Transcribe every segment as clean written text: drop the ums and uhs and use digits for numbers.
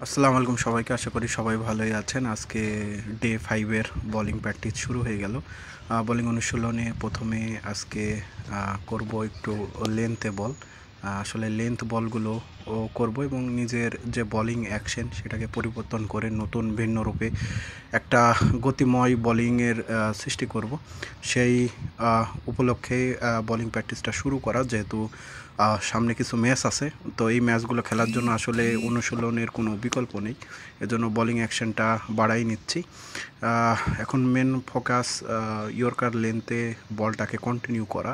আসসালামু আলাইকুম সবাইকে। আশা করি সবাই ভালোই আছেন। আজকে ডে 5 এর বোলিং প্র্যাকটিস শুরু হয়ে গেল। বোলিং অনুশীলনে প্রথমে আজকে করব একটু লেন্থে বল। আসলে লেন্থ বলগুলো করব এবং নিজের যে বোলিং অ্যাকশন সেটাকে পরিবর্তন করে নতুন ভিন্ন রূপে একটা গতিময় বোলিংয়ের সৃষ্টি করব। সেই উপলক্ষে বোলিং প্র্যাকটিসটা শুরু করা, যেহেতু সামনে কিছু ম্যাচ আছে। তো এই ম্যাচগুলো খেলার জন্য আসলে অনুশীলনের কোনো বিকল্প নেই, এজন্য বোলিং অ্যাকশনটা বাড়াই নিচ্ছি। এখন মেন ফোকাস ইয়র্কার লেন্থে বলটাকে কন্টিনিউ করা,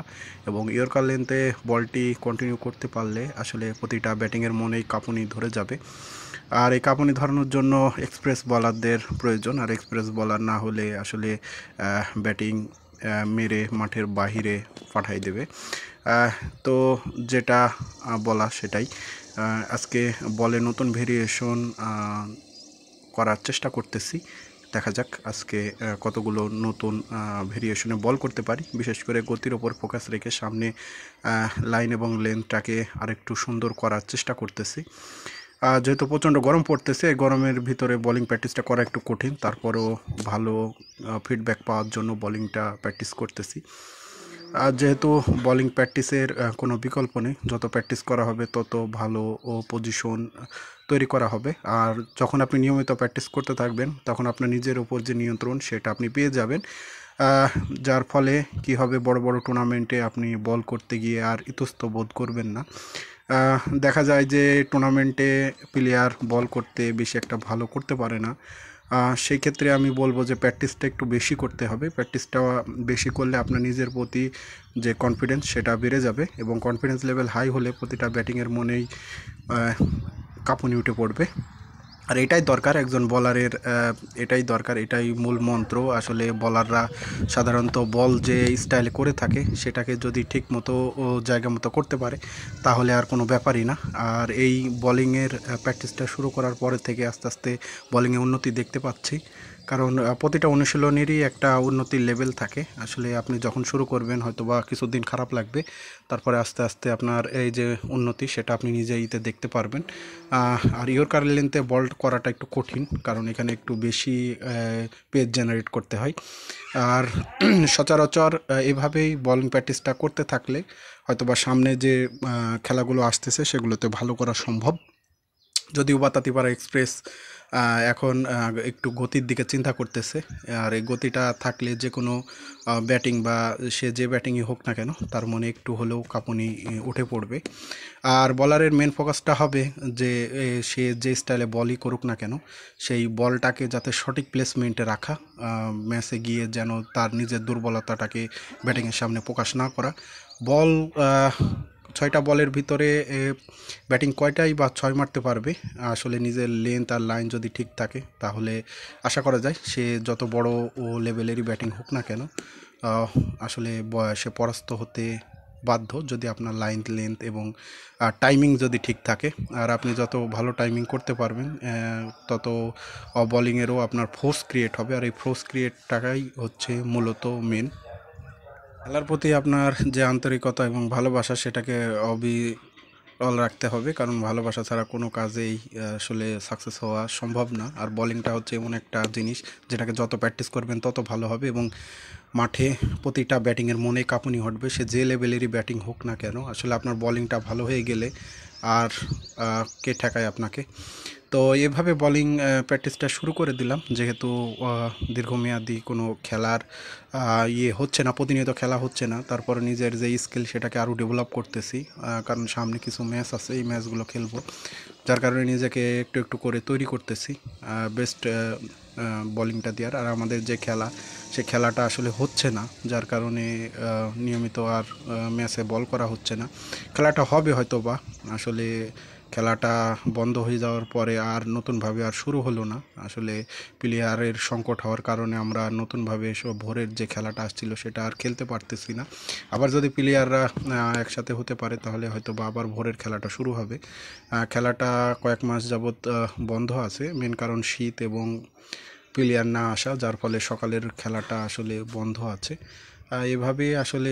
এবং ইয়র্কার লেন্থে বলটি কন্টিনিউ করতে পারলে আসলে প্রতিটা ব্যাটিংয়ের মনেই কাঁপুনি ধরে যাবে। আর এই কাঁপুনি ধরানোর জন্য এক্সপ্রেস বলারদের প্রয়োজন, আর এক্সপ্রেস বলার না হলে আসলে ব্যাটিং মেরে মাঠের বাহিরে পাঠাই দেবে। তো যেটা বলা সেটাই। আজকে বলে নতুন ভেরিয়েশন করার চেষ্টা করতেছি। দেখা যাক আজকে কতগুলো নতুন ভেরিয়েশনে বল করতে পারি। বিশেষ করে গতির ওপর ফোকাস রেখে সামনে লাইন এবং লেন্থটাকে আরেকটু সুন্দর করার চেষ্টা করতেছি। যেহেতু প্রচণ্ড গরম পড়তেছে, এই গরমের ভিতরে বোলিং প্র্যাকটিসটা করা একটু কঠিন, তারপরেও ভালো ফিডব্যাক পাওয়ার জন্য বোলিংটা প্র্যাকটিস করতেছি। আর যেহেতু বোলিং প্র্যাকটিসের কোনো বিকল্প নেই, যত প্র্যাকটিস করা হবে তত ভালো পজিশন তৈরি করা হবে। আর যখন আপনি নিয়মিত প্র্যাকটিস করতে থাকবেন তখন আপনার নিজের উপর যে নিয়ন্ত্রণ সেটা আপনি পেয়ে যাবেন। যার ফলে কি হবে, বড় বড় টুর্নামেন্টে আপনি বল করতে গিয়ে আর ইতস্তত বোধ করবেন না। দেখা যায় যে টুর্নামেন্টে প্লেয়ার বল করতে বেশি একটা ভালো করতে পারে না। সেই ক্ষেত্রে আমি বলবো যে প্র্যাকটিসটা একটু বেশি করতে হবে। প্র্যাকটিসটা বেশি করলে আপনার নিজের প্রতি যে কনফিডেন্স সেটা বেড়ে যাবে, এবং কনফিডেন্স লেভেল হাই হলে প্রতিটা ব্যাটিংয়ের মনেই কাঁপুনি উঠে পড়বে। আর এটাই দরকার একজন বলারের, এটাই দরকার, এটাই মূল মন্ত্র। আসলে বলাররা সাধারণত বল যে স্টাইলে করে থাকে সেটাকে যদি ঠিক মতো ও জায়গা মতো করতে পারে তাহলে আর কোনো ব্যাপারই না। আর এই বলিংয়ের প্র্যাকটিসটা শুরু করার পরে থেকে আস্তে আস্তে বলিংয়ে উন্নতি দেখতে পাচ্ছি, কারণ প্রতিটা অনুশীলনেরই একটা উন্নতির লেভেল থাকে। আসলে আপনি যখন শুরু করবেন হয়তো বা কিছুদিন খারাপ লাগবে, তারপরে আস্তে আস্তে আপনার এই যে উন্নতি সেটা আপনি নিজেইতে দেখতে পারবেন। আর ইয়র্কার লেন্থে বল করাটা একটু কঠিন, কারণ এখানে একটু বেশি পেজ জেনারেট করতে হয়। আর সচরাচর এভাবেই বলিং প্র্যাকটিসটা করতে থাকলে হয়তোবা সামনে যে খেলাগুলো আসতেছে সেগুলোতে ভালো করা সম্ভব। যদিও বা তাতিপাড়া এক্সপ্রেস এখন একটু গতির দিকে চিন্তা করতেছে, আর এই গতিটা থাকলে যে কোনো ব্যাটিং বা সে যে ব্যাটিংই হোক না কেন তার মনে একটু হলেও কাঁপুনি উঠে পড়বে। আর বলারের মেন ফোকাসটা হবে যে সে যে স্টাইলে বলই করুক না কেন সেই বলটাকে যাতে সঠিক প্লেসমেন্টে রাখা, ম্যাচে গিয়ে যেন তার নিজের দুর্বলতাটাকে ব্যাটিংয়ের সামনে প্রকাশ না করা। বল 6টা বলের ভিতরে ব্যাটিং কয়টাই বা 6 মারতে পারবে, আসলে নিজের লেন্থ আর লাইন যদি ঠিক থাকে তাহলে আশা করা যায় সে যত বড় ও লেভেলেরই ব্যাটিং হোক না কেন আসলে সে পরাস্ত হতে বাধ্য, যদি আপনার লাইন লেন্থ এবং টাইমিং যদি ঠিক থাকে। আর আপনি যত ভালো টাইমিং করতে পারবেন তত বলিংয়েরও আপনার ফোর্স ক্রিয়েট হবে, আর এই ফোর্স ক্রিয়েটটাই হচ্ছে মূলত মেন। খেলার প্রতি আপনার যে আন্তরিকতা এবং ভালোবাসা সেটাকে অবিরল রাখতে হবে, কারণ ভালোবাসা ছাড়া কোনো কাজেই আসলে সাকসেস হওয়া সম্ভব না। আর বলিংটা হচ্ছে এমন একটা জিনিস যেটাকে যত প্র্যাকটিস করবেন তত ভালো হবে, এবং মাঠে প্রতিটা ব্যাটিংয়ের মনে কাঁপুনি ঘটবে, সে যে লেভেলেরই ব্যাটিং হোক না কেন। আসলে আপনার বলিংটা ভালো হয়ে গেলে আর কে ঠেকায় আপনাকে। তো এভাবে বোলিং প্র্যাকটিসটা শুরু করে দিলাম, যেহেতু দীর্ঘমেয়াদী কোনো খেলার হচ্ছে না, প্রতিনিয়ত খেলা হচ্ছে না, তারপরে নিজের যে স্কিল সেটাকে আরও ডেভেলপ করতেছি। কারণ সামনে কিছু ম্যাচ আছে, এই ম্যাচগুলো খেলবো, যার কারণে নিজেকে একটু একটু করে তৈরি করতেছি বেস্ট বোলিংটা দেওয়ার। আর আমাদের যে খেলা সে খেলাটা আসলে হচ্ছে না, যার কারণে নিয়মিত আর ম্যাচে বল করা হচ্ছে না। খেলাটা হবে হয়তো বা, আসলে খেলাটা বন্ধ হয়ে যাওয়ার পরে আর নতুনভাবে আর শুরু হলো না। আসলে প্লেয়ারের সংকট হওয়ার কারণে আমরা নতুনভাবে এসব ভোরের যে খেলাটা আসছিল সেটা আর খেলতে পারতেছি না। আবার যদি প্লেয়াররা একসাথে হতে পারে তাহলে হয়তো বা আবার ভোরের খেলাটা শুরু হবে। খেলাটা কয়েক মাস যাবৎ বন্ধ আছে, মেন কারণ শীত এবং প্লেয়ার না আসা, যার ফলে সকালের খেলাটা আসলে বন্ধ আছে। এভাবে আসলে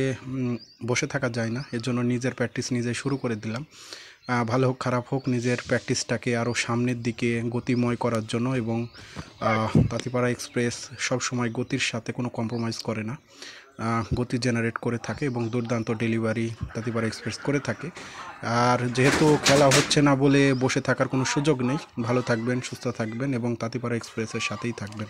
বসে থাকা যায় না, এর জন্য নিজের প্র্যাকটিস নিজে শুরু করে দিলাম। ভালো হোক খারাপ হোক নিজের প্র্যাকটিসটাকে আরও সামনের দিকে গতিময় করার জন্য। এবং তাঁতিপাড়া এক্সপ্রেস সবসময় গতির সাথে কোনো কম্প্রোমাইজ করে না, গতি জেনারেট করে থাকে এবং দুর্দান্ত ডেলিভারি তাঁতিপাড়া এক্সপ্রেস করে থাকে। আর যেহেতু খেলা হচ্ছে না বলে বসে থাকার কোনো সুযোগ নেই। ভালো থাকবেন, সুস্থ থাকবেন এবং তাঁতিপাড়া এক্সপ্রেসের সাথেই থাকবেন।